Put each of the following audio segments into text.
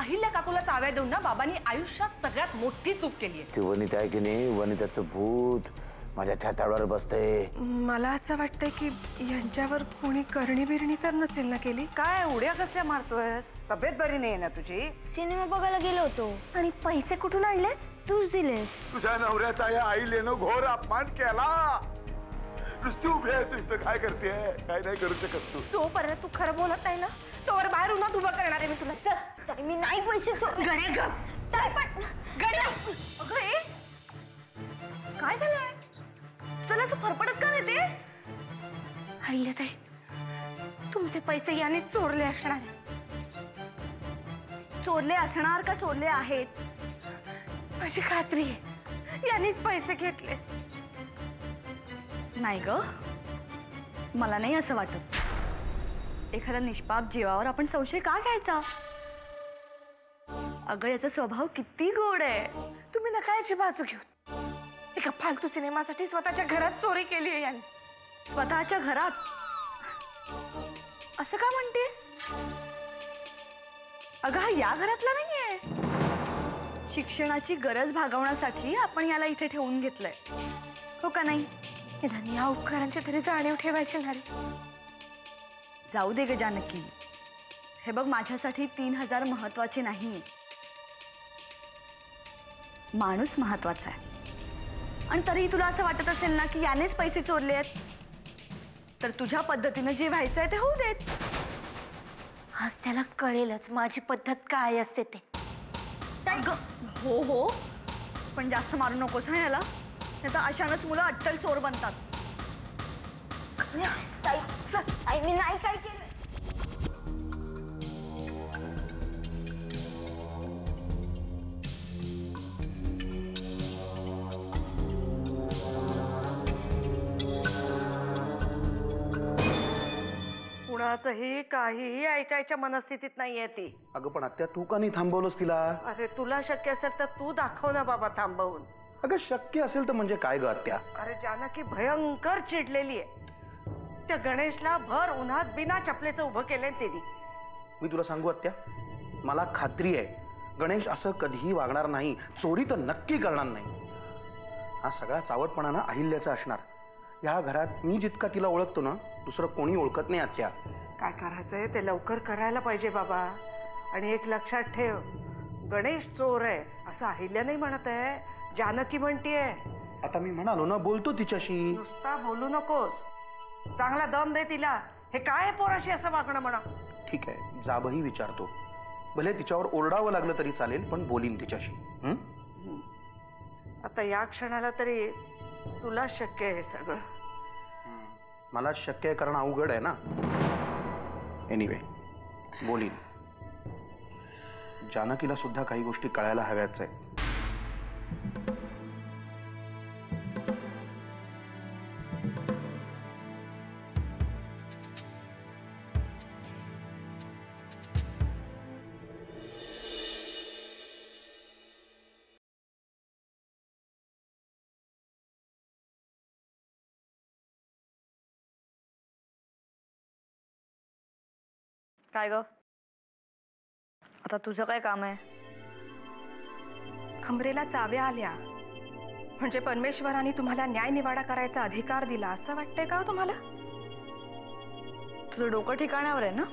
अहिल्या काकूला चाव्या देऊन ना बाबांनी आयुष्यात सगळ्यात मोठी चूक केली आहे. ती वनिता आहे की नाही, वनिताचं भूत माझ्या छातावर बसतंय. मला असं वाटतंय की यांच्यावर कोणी करणी बिरणी तर नसेल ना केली. काय उड्या कसल्या मारतोयस? तब्येत बरी नाही ना तुझी? सिनेमा बघायला गेलो होतो. आणि पैसे कुठून आणले? तूच दिलेस. तुझ्या नवऱ्याचा या आईलेनं घोर अपमान केला. नुसती उभी आहे तू इथं, काय करतेय? काय नाही करू शकत तू. तोपर्यंत तू खरं बोलत नाही ना, तोवर बाहेर उन्हात उभं करणार आहे मी तुला. तरी मी नाही पैसे गणे गप. काय झालंय तुला? तू फरफडत का येते? अहिल्याताई, तुमचे पैसे याने चोरले असणार. चोरले असणार का चोरले आहेत? माझी खात्री आहे यांनीच पैसे घेतले. नाही ग, मला नाही असं वाटत. एखाद्या निष्पाप जीवावर आपण संशय का घ्यायचा? अगं याचा स्वभाव किती गोड आहे. तुम्ही नकायची बाजू घेऊन एका फालतू सिनेमासाठी स्वतःच्या घरात चोरी केली आहे यांनी. स्वतःच्या घरात? असं का म्हणते? अगं हा या घरातला नाहीये. शिक्षणाची गरज भागवण्यासाठी आपण याला इथे ठेवून घेतलंय, हो का नाही? निदान या उपकारांची तरी जाणीव ठेवायची नाही. जाऊ दे ग जानकी. हे बघ, माझ्यासाठी 3000 महत्वाचे नाही, माणूस महत्वाचा आहे. आणि तरी तुला असं वाटत असेल ना की यानेच पैसे चोरले आहेत, तर तुझ्या पद्धतीने जे व्हायचंय ते होऊ देत. आज त्याला कळेलच माझी पद्धत काय असते ते. हो हो, पण जास्त मारू नकोस हा याला, नाही तर अशानच मुलं अट्टल चोर बनतात. मी नाही काय केलं. कुणाचंही काहीही ऐकायच्या मनस्थितीत नाहीये ती. अगं पण आत्या, तू का नाही थांबवलंस तिला? अरे तुला शक्य असेल तर तू दाखव ना बाबा थांबवून. अगं शक्य असेल तर म्हणजे काय ग आत्या? अरे जानकी भयंकर चिडलेली आहे. त्या गणेशला भर उन्हात बिना चपलेचं उभं केलंय तिने. मी तुला सांगू आत्या, मला खात्री आहे गणेश असं कधीही वागणार नाही. चोरी तर नक्की करणार नाही. हा सगळा चावटपणा ना अहिल्याचा असणार. या घरात मी जितका तिला ओळखतो ना, दुसरं कोणी ओळखत नाही आत्या. काय करायचंय ते लवकर करायला पाहिजे बाबा. आणि एक लक्षात ठेव, गणेश चोर आहे असं अहिल्या नाही म्हणत आहे, जानकी म्हणतीये. आता मी म्हणालो ना, बोलतो तिच्याशी. नुसता बोलू नकोस, चांगला दम दे तिला. हे काय पोराशी असं वागणं म्हणा. ठीक आहे, जाबही विचारतो. भले तिच्यावर ओरडावं लागलं तरी चालेल, पण बोलीन तिच्याशी. आता या क्षणाला तरी तुला शक्य आहे सगळं. मला शक्य आहे कारण अवघड आहे ना. एनिवे, बोलीन. जानकीला सुद्धा काही गोष्टी कळायला हव्याच आहे. काय ग, आता तुझं काय काम आहे? खंबरेला चाव्या आल्या म्हणजे परमेश्वराने तुम्हाला न्याय निवाडा करायचा अधिकार दिला असं वाटतंय का तुम्हाला? तुझं डोकं ठिकाणावर आहे ना?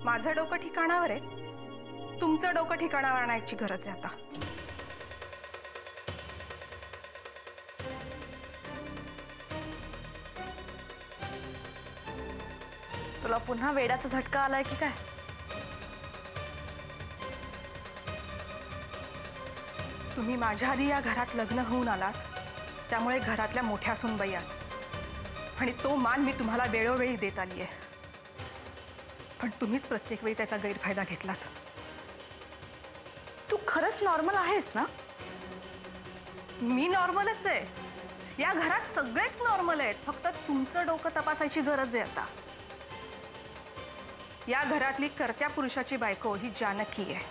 माझं डोकं ठिकाणावर आहे. तुमचं डोकं ठिकाणावर आणायची गरज आहे आता. तुला पुन्हा वेड्याचा झटका आलाय की काय? तुम्ही माझ्या आधी या घरात लग्न होऊन आलात, त्यामुळे घरातल्या मोठ्या सुनबाई आहात आणि तो मान मी तुम्हाला वेळोवेळी देत आली आहे. पण तुम्हीच प्रत्येक वेळी त्याचा गैरफायदा घेतलात. तू खरंच नॉर्मल आहेस ना? मी नॉर्मलच आहे. या घरात सगळेच नॉर्मल आहेत. फक्त तुमचं डोकं तपासायची गरज आहे आता. या घरातली कर्त्या पुरुषाची बायको ही जानकी आहे.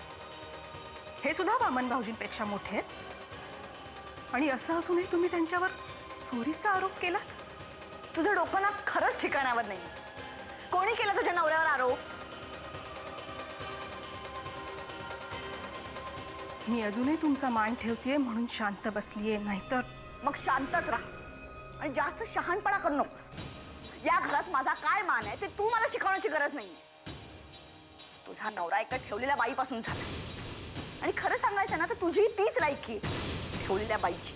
हे सुद्धा वामन भाऊजींपेक्षा मोठे आहेत आणि असं असूनही तुम्ही त्यांच्यावर चोरीचा आरोप केला. तुझं डोकं ना खरंच ठिकाणावर नाही. कोणी केला तुझ्या नवऱ्यावर आरोप? मी अजूनही तुमचा मान ठेवतेय म्हणून शांत बसलीये, नाहीतर मग शांतच राहा आणि जास्त शहाणपणा करू नकोस. या घरात माझा काय मान आहे ते तू मला शिकवण्याची गरज नाहीये. तुझा नवरा एका ठेवलेल्या बाईपासून झाला आणि खरं सांगायचं ना तर तुझी तीच लायकी ठेवलेल्या बाईची.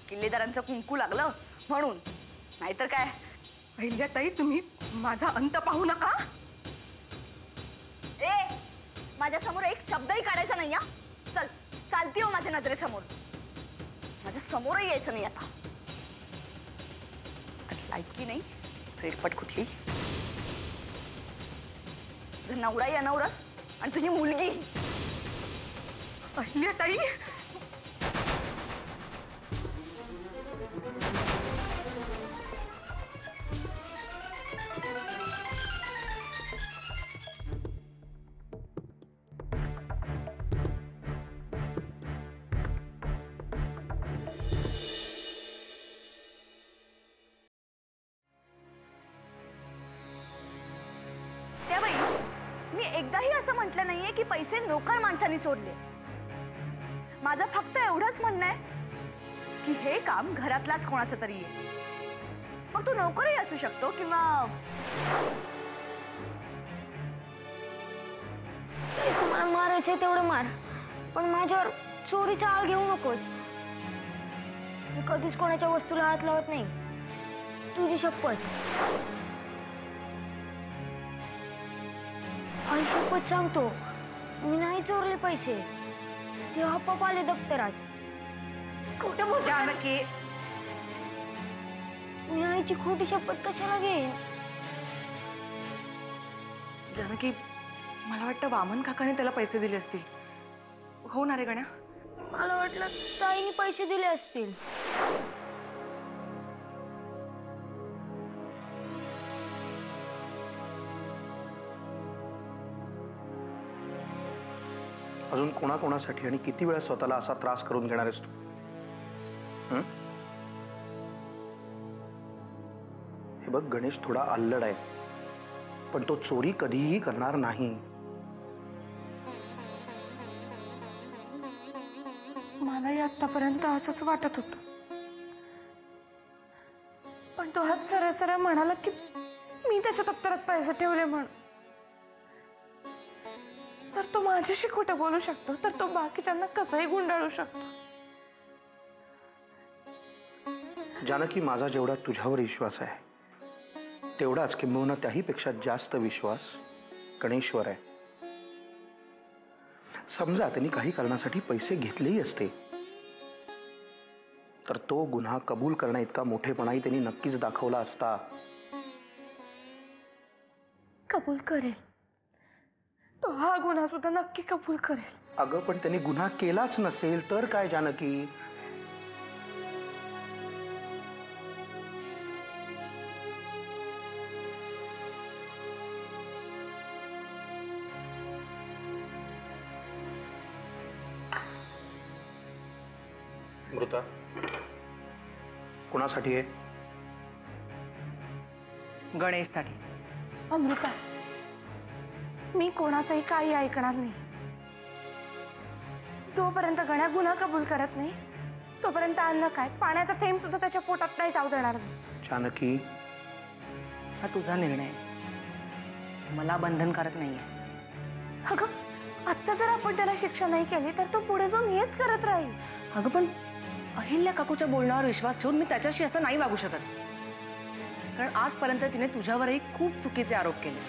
किल्लेदारांचं कुंकू लागलं म्हणून, नाहीतर काय. अहिल्याताई, तुम्ही माझा अंत पाहू नका. ए, माझ्या समोर एक शब्दही काढायचा नाही. चल, चालती हो माझ्या नजरेसमोर. माझ्या समोरही यायचं नाही आता. लायकी नाही, फेरफट कुठली. तुझा नवराही अनवरस आणि तुझी मुलगी. अहिल्याताई, त्याबाई, मी एकदाही असं म्हटलं नाहीये की पैसे नोकर माणसांनी चोरले. माझं फक्त एवढंच म्हणणं आहे की हे काम घरातलाच कोणाचं तरी आहे. मग तू नोकरही असू शकतो किंवा तुम्हाला मारायचंय तेवढं मार, पण माझ्यावर चोरीचा आळ घेऊ नकोस. मी कधीच कोणाच्या वस्तूला हात लावत नाही, तुझी शपथ. आई शपथ सांगतो, मी नाही चोरले पैसे. ते हप्पा आले दप्तरात. खोटं बोल जानकी. मी आईची खोटी शपथ कशाला घेईन? जानकी, मला वाटतं वामन काकाने त्याला पैसे दिले असतील. हो ना रे गण्या? मला वाटलं ताईने पैसे दिले असतील. अजून कोणाकोणासाठी आणि किती वेळा स्वतःला असा त्रास करून घेणार आहेस तू? हे बघ गणेश थोडा अल्लड आहे, पण तो चोरी कधीही करणार नाही. मलाही आतापर्यंत असंच वाटत होतं, पण तो हात सरळ सरळ म्हणाला की मी त्याच्या दप्तरात पैसे ठेवले म्हणून. तर तो माझ्याशी खोटं बोलू शकतो, तर तो बाकीच्यांना कसंही गुंडाळू शकतो. जानकी, माझा जेवढा तुझ्यावर विश्वास आहे तेवढाच किंबहुना त्याहीपेक्षा जास्त विश्वास गणेशवर आहे. समजा त्यांनी काही कारणासाठी पैसे घेतलेही असते तर तो गुन्हा कबूल करण्या इतका मोठेपणाही त्यांनी नक्कीच दाखवला असता. कबूल करेल तो, हा गुन्हा सुद्धा नक्की कबूल करेल. अगं पण त्यांनी गुन्हा केलाच नसेल तर काय जानकी? मृता, कुणासाठी आहे? गणेशसाठी. अमृता, मी कोणाचंही काही ऐकणार नाही. जोपर्यंत गण्या गुन्हा कबूल करत नाही तोपर्यंत अन्न काय, पाण्याचा थेंब सुद्धा त्याच्या पोटात नाही जाऊ देणार नाही. जानकी, हा तुझा निर्णय आहे, मला बंधनकारक नाहीये. अगं, आत्ता जर आपण त्याला शिक्षा नाही केली तर तो पुढे जाऊन हेच करत राहील. अगं पण अहिल्या काकूच्या बोलण्यावर विश्वास ठेवून मी त्याच्याशी असं नाही वागू शकत. कारण आजपर्यंत तिने तुझ्यावरही खूप चुकीचे आरोप केले.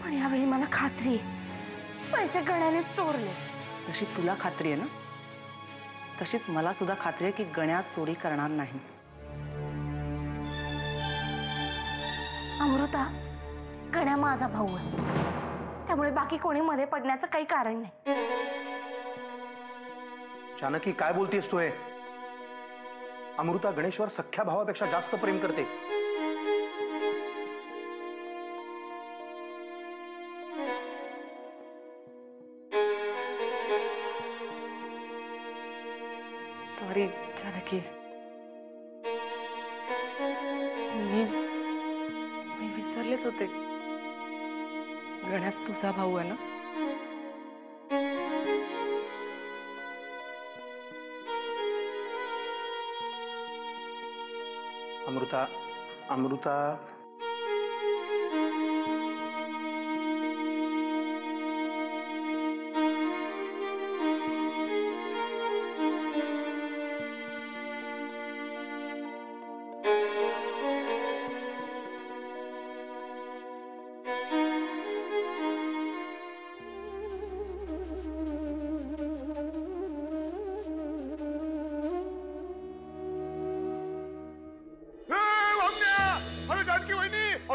पण यावेळी मला खात्री आहे पैसे गण्याने चोरले. जशी तुला खात्री आहे ना तशीच मला सुद्धा खात्री आहे की गण्या चोरी करणार नाही. अमृता, गण्या माझा भाऊ आहे, त्यामुळे बाकी कोणी मध्ये पडण्याचं काही कारण नाही. जानकी काय बोलतेस तू? हे अमृता गणेशवर सख्या भावापेक्षा जास्त प्रेम करते. सॉरी जानकी, मी विसरलेच होते. गण्यात तुझा भाऊ आहे ना. अमृता, अमृता,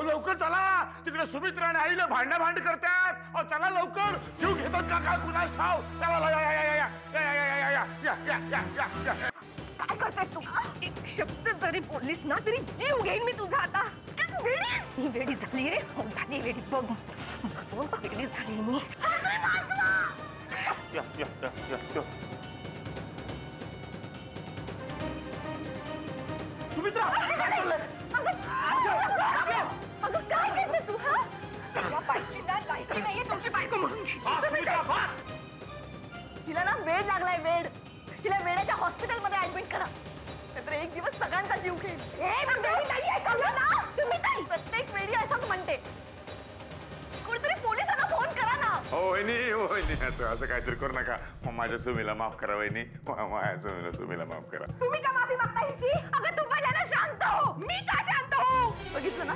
लवकर चला, तिकडे सुमित्रा आणि आईला भांड करतात. चला लवकर, जीव घेतात का काय कुणास ठाव. चला या या या या या या या या या या या या या. काय करताय तू? एक शब्द जरी बोललीस ना तरी जीव घेईन मी तुझा. आता मी वेडी झाली रे. हो झाली वेडी. बघ वेडी झाली मी. या या या या या. सुमित्रा, काय चाललंय? अगं काय करते तू? हा तुला बायकोला लायकी नाहीये तुमची बायको म्हणून. तिला ना वेड लागलाय, वेड. तिला वेड्याच्या हॉस्पिटलमध्ये ऍडमिट करा, नाहीतर एक दिवस सगळ्यांचा जीव घेईल. प्रत्येक वेळी असंच म्हणते. कोणतरी पोलिसांना फोन करा ना. हो वहिनी, हो वहिनी, असं काहीतरी करू नका. माझ्या सुमीला माफ करा वहिनी. माझ्या सुमीला माफ करा. तुम्ही का माफी मागता हिची? अगं तू पहिल्यांदा शांत हो. मी का शांत हो? बघितलं ना,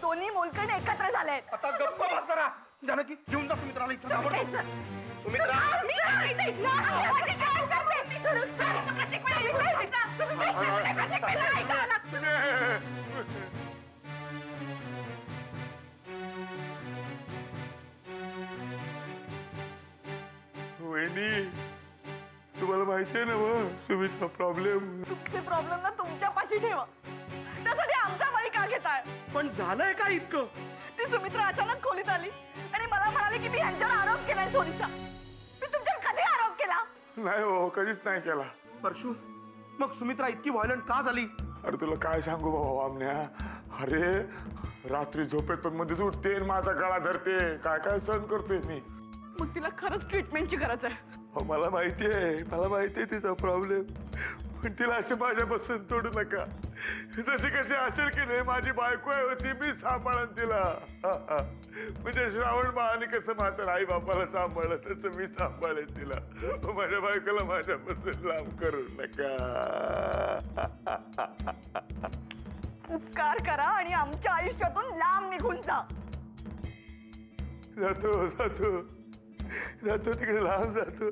दोन्ही मोलकरणी एकत्र झाले. आता गप्प बस जरा. जानकी, घेऊन जा सुमित्राला इथं. सुमित्रा, मी काय करते? माझी काय करते? मी करून सांगितलं प्रत्येक वेळेला प्रत्येक वेळेला ऐकावं लागतं. वहिनी, तुम्हाला माहिती आहे ना मग सुमित्रा प्रॉब्लेम. तुमचे प्रॉब्लेम ना तुमच्यापाशी ठेवा, त्यासाठी आमचा बळी का घेताय? पण झालंय का इतकं? ती सुमित्रा अचानक खोलीत आली आणि मला म्हणाली की मी ह्यांच्यावर आरोप केलाय चोरीचा. मी तुमच्यावर कधी आरोप केला? नाही हो, कधीच नाही केला. परशू, मग सुमित्रा इतकी व्हायलंट का झाली? अरे तुला काय सांगू बाबा आमन्या. अरे रात्री झोपेत पण मध्येच उठते आणि माझा गळा धरते. काय काय सहन करतोय मी. मग तिला खरंच ट्रीटमेंटची गरज आहे. हो मला माहिती आहे तिचा प्रॉब्लेम. पण तिला असे माझ्यापासून तोडू नका. जशी कशी असेल की नाही, माझी बायको होती, मी सांभाळन तिला. म्हणजे श्रावण बाळाने कसं माझ्या आई बापाला सांभाळलं तसं मी सांभाळेन तिला. माझ्या बायकोला माझ्यापासून लांब करू नका. उपकार करा आणि आमच्या आयुष्यातून लांब निघून जा. जातो जातो जातो तिकडे लांब जातो.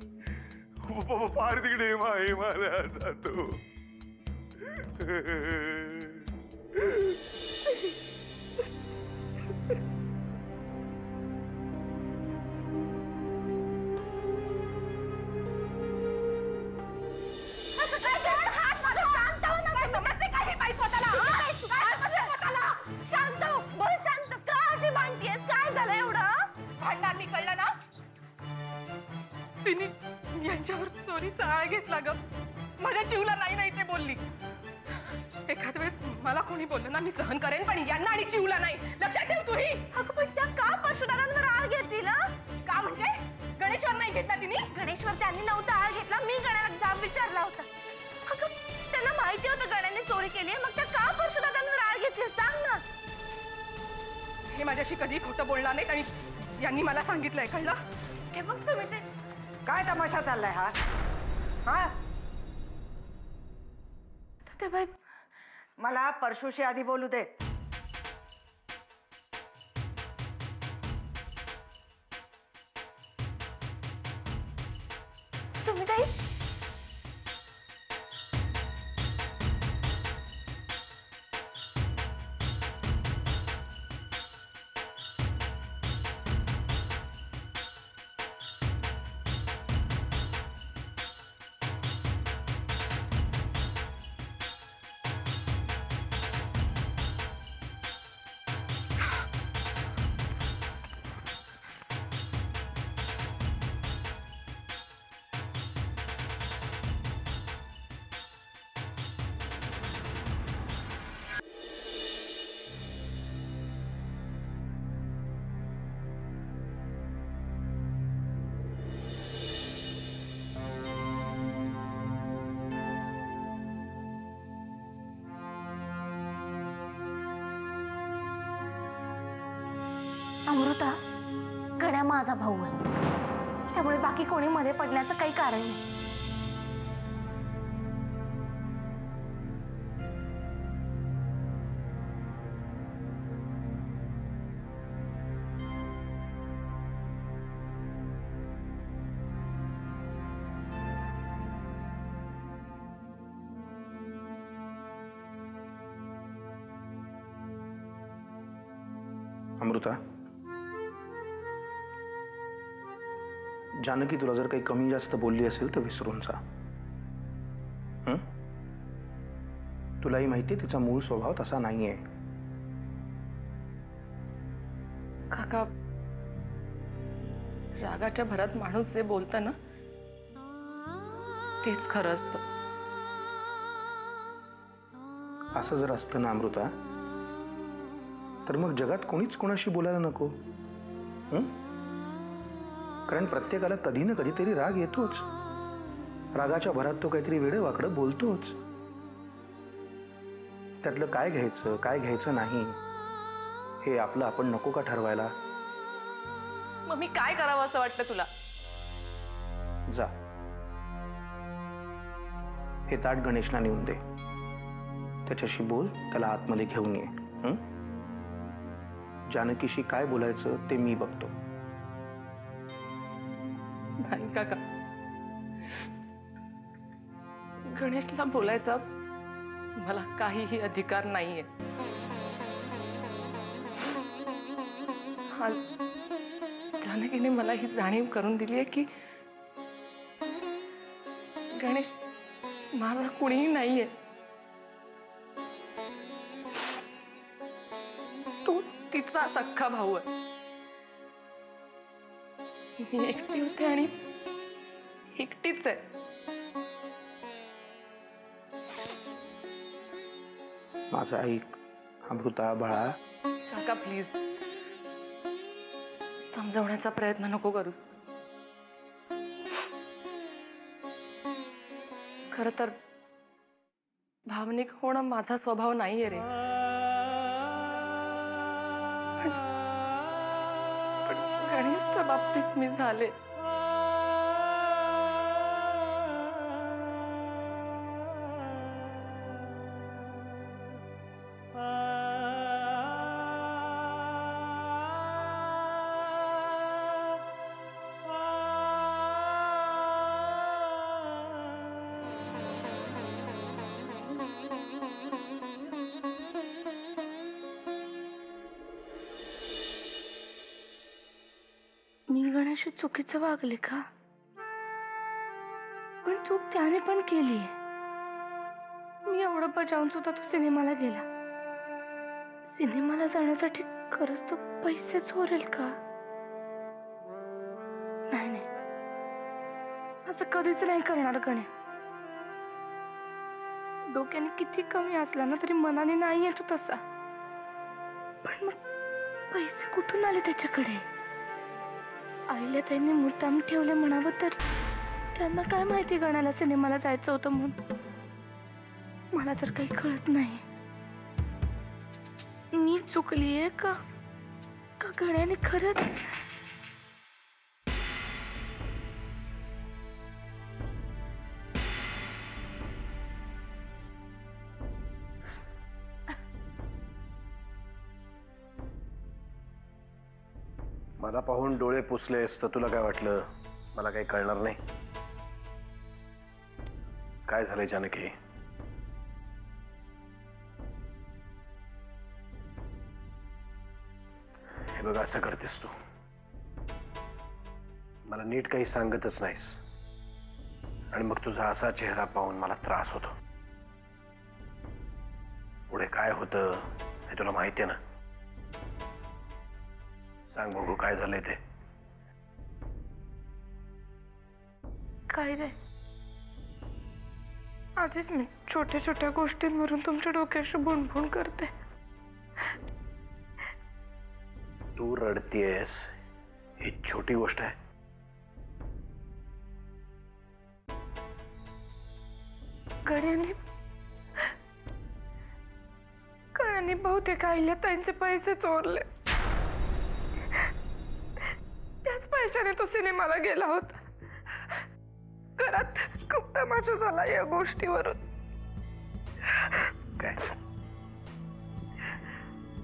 फार तिकडे हिमालयात जातो. काय झालं एवढं? भांडण मी कळलं ना. तिने यांच्यावर चोरीचा आळ घेतला ग. माझ्या जीवला नाही नाही ते बोलली. एखाद वेळेस मला कोणी बोललं ना मी सहन करेन, पण यांना आणि जीवला नाही. लक्षात ठेव तूही. अगं पण त्या का परशुरामांवर आळ घेतली ना? का म्हणजे गणेशवर नाही घेतला तिने? गणेशवर त्यांनी नव्हता आळ घेतला, मी गण्याला जाब विचारला होता. अगं त्यांना माहिती होतं गण्याने चोरी केली, मग त्या का परशुरामांवर आळ घेतली सांग ना. हे माझ्याशी कधी खोटं बोलणार नाहीत आणि यांनी मला सांगितलंय, कळलं? हे बघ तुम्ही ते काय तमाशा चाललाय हा? हा, ते बाई मला परशुशी आधी बोलू देत. तुम्ही ताई अमृता, गण्या माझा भाऊ आहे, त्यामुळे बाकी कोणी मध्ये पडण्याचं काही कारण नाही. अमृता, जानकी तुला जर काही कमी जास्त बोलली असेल तर विसरून जा. तुलाही माहिती तिचा मूळ स्वभाव तसा नाहीये. काका, रागाच्या भरात माणूस जे बोलतं ना तेच खरं असतं. असं जर असतं ना अमृता, तर मग जगात कोणीच कोणाशी बोलायला नको. कारण प्रत्येकाला कधी ना कधीतरी राग येतोच. रागाच्या भरात तो काहीतरी वेडेवाकडं बोलतोच. त्यातलं काय घ्यायचं काय घ्यायचं नाही हे आपलं आपण नको का ठरवायला? मग मी काय करावं असं वाटतं तुला? जा, हे ताट गणेशला नेऊन दे. त्याच्याशी बोल, त्याला आतमध्ये घेऊन ये. जानकीशी काय बोलायचं ते मी बघतो. नाही काका, गणेशला बोलायचा मला काहीही अधिकार नाहीये. आज जानकीने मला ही जाणीव करून दिली आहे की गणेश माझा कुणीही नाहीये. तो तिचा सख्खा भाऊ आहे. मी एकटी होते आणि एकटीच आहे. माझा ऐक अमृता बाळा. काका प्लीज, समजवण्याचा प्रयत्न नको करूस. खर तर भावनिक होणं माझा स्वभाव नाहीये रे. पण गणेशच्या बाबतीत मी झाले. मी गणेश चुकीचं वागले का? पण चूक त्याने पण केली. मी एवढं बजावून सुद्धा तो सिनेमाला गेला. सिनेमाला जाण्यासाठी खरंच तो पैसे चोरेल का? नाही नाही, असं कधीच नाही करणार गण्या. डोक्याने किती कमी असला ना तरी मनाने नाही येतो तसा. पण मग पैसे कुठून आले त्याच्याकडे? आईला त्यांनी मुद्दाम ठेवले म्हणावं तर त्यांना काय माहिती गण्याला सिनेमाला जायचं होतं म्हणून. मला तर काही कळत नाही. मी चुकलीये का गण्याने खरंच मला पाहून डोळे पुसलेस तर तुला काय वाटलं मला काही कळणार नाही? काय झालंय जानकी? हे बघ, असं करतेस तू, मला नीट काही सांगतच नाहीस आणि मग तुझा असा चेहरा पाहून मला त्रास होतो. पुढे काय होतं हे तुला माहिती आहे ना? सांग बघू काय झालंय ते. काय रे, आधीच मी छोट्या छोट्या गोष्टींवरून तुमच्या डोक्याशी बुणबुण करते. तू रडतीयस ही छोटी गोष्ट आहे? गड्यांनी बहुतेक अहिल्याताईंचे पैसे चोरले. त्याच पैशाने तो सिनेमाला गेला होता. घरात खूप तमाशा झाला या गोष्टीवरून. काय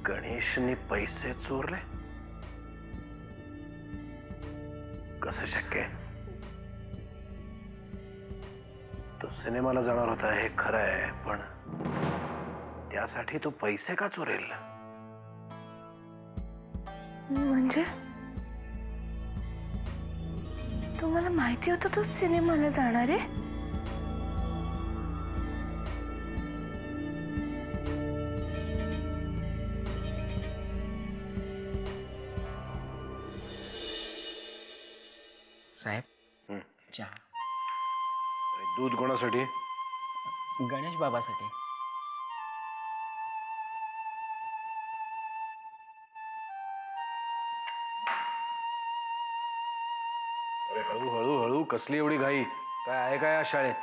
गणेशने पैसे चोरले? कसं शक्य आहे? तो सिनेमाला जाणार होता हे खरं आहे, पण त्यासाठी तो पैसे का चोरेल? म्हणजे तुम्हाला माहिती होतं तो सिनेमाला जाणार आहे? साहेब चहा. दूध कोणासाठी? गणेश बाबासाठी. अरे हळू हळू हळू, कसली एवढी घाई? काय आहे काय आज शाळेत?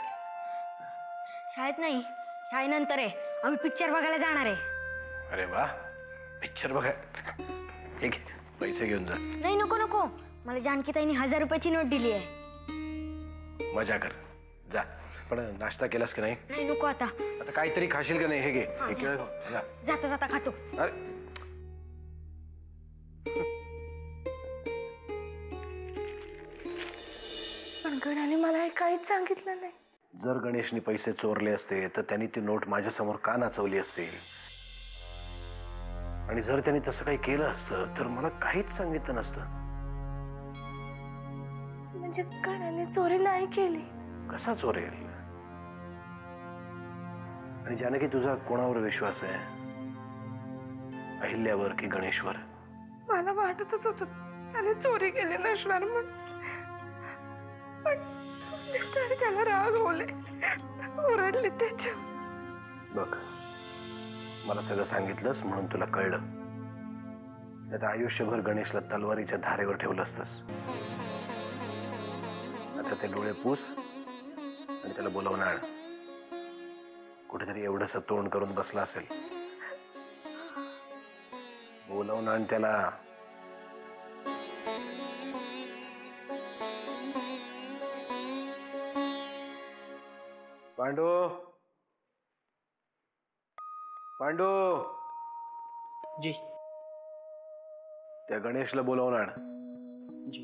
शाळेत नाही, शाळेनंतर आहे. आम्ही पिक्चर बघायला जाणार आहे. अरे वा, पिक्चर बघाय. हे घे, पैसे घेऊन जा. नाही, नको नको. मला जानकीताईंनी 1000 रुपयाची नोट दिली आहे. मजा कर, जा. पण नाश्ता केलास की नाही? नाही, नको आता. आता काहीतरी खाशील का नाही? हे घे, हा, हे घ्या. केळं जा. जाता जाता खातो. अरे पण गड्याने मला हे काहीच सांगितलं नाही. जर गणेशने पैसे चोरले असते तर त्यांनी ती नोट माझ्यासमोर का नाचवली असते? आणि जर त्यांनी तसं काही केलं असतं तर मला काहीच सांगितलं नसतं. म्हणजे गड्याने चोरी नाही केली? कसा चोरेल? आणि जानकी, तुझा कोणावर विश्वास आहे? अहिल्यावर की गणेशवर? मला वाटतच होतं त्याने चोरी केली नसणार म्हणून. पण त्याला रागवले, ओरडले त्याच्या. बघ, मला सगळं सांगितलंस म्हणून तुला कळलं. आता आयुष्यभर गणेशला तलवारीच्या धारेवर ठेवलं असतंस. आता ते डोळे पूस आणि त्याला बोलावून आण. कुठेतरी एवढंसं तोंड करून बसला असेल. बोलावून आण त्याला. पांडू, पांडू. जी त्या गणेशला बोलावून आण. जी.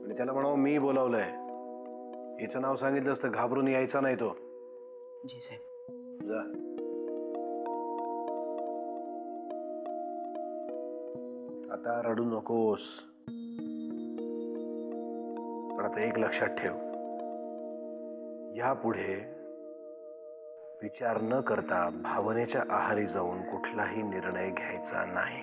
आणि त्याला म्हणावं मी बोलावलंय. हिचं नाव सांगितलं असतं घाबरून यायचा नाही तो. जी साहेब. जा. आता रडू नकोस. पण आता एक लक्षात ठेव, यापुढे विचार न करता भावनेच्या आहारी जाऊन कुठलाही निर्णय घ्यायचा नाही.